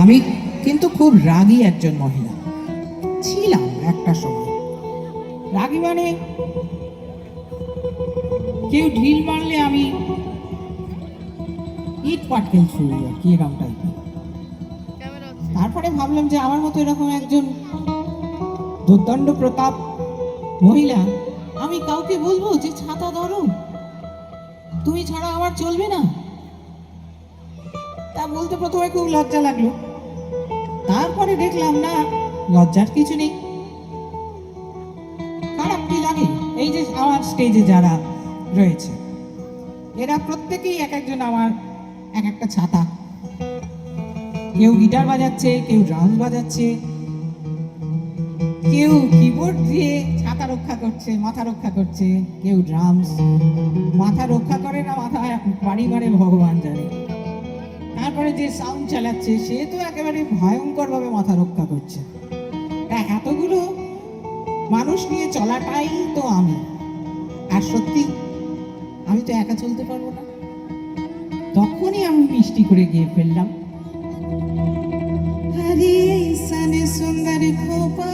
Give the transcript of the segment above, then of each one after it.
আমি কিন্তু খুব রাগী একজন মহিলা ছিলাম একটা সময়। রাগী মানে কেউ ঢিল মারলে আমি ইট পাটকেল ছুঁড়ি আর কি, এরকম টাইপের। তারপরে ভাবলাম যে আমার মতো এরকম একজন দুর্দণ্ড প্রতাপ মহিলা আমি কাউকে বলবো যে ছাতা ধরো, তুমি ছাড়া আমার চলবে না? তা বলতে প্রথমে খুব লজ্জা লাগলো, তারপরে দেখলাম না, লজ্জার কিছু নেই। খারাপ কি লাগে? এই যে আমার স্টেজে যারা রয়েছে এরা প্রত্যেকেই এক একজন আমার এক একটা ছাতা। কেউ গিটার বাজাচ্ছে, কেউ ড্রামস বাজাচ্ছে, কেউ কিবোর্ড দিয়ে ছাতা রক্ষা করছে, মাথা রক্ষা করছে, কেউ ড্রামস মাথা রক্ষা করে না, মাথা বাড়ি মারে ভগবান জানে। তারপরে যে সাউন্ড চালাচ্ছে সে তো একেবারে ভয়ঙ্কর ভাবে মাথা রক্ষা করছে। তা এতগুলো মানুষ নিয়ে চলাটাই তো আমি। আর সত্যি আমি তো একা চলতে পারবো না। তখনই আমি মিষ্টি করে গিয়ে ফেললাম, আরে সানে সুন্দর খোপা,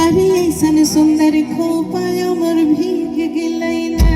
আরে সানে সুন্দর খোপা আমার ভিগ গেলাই না।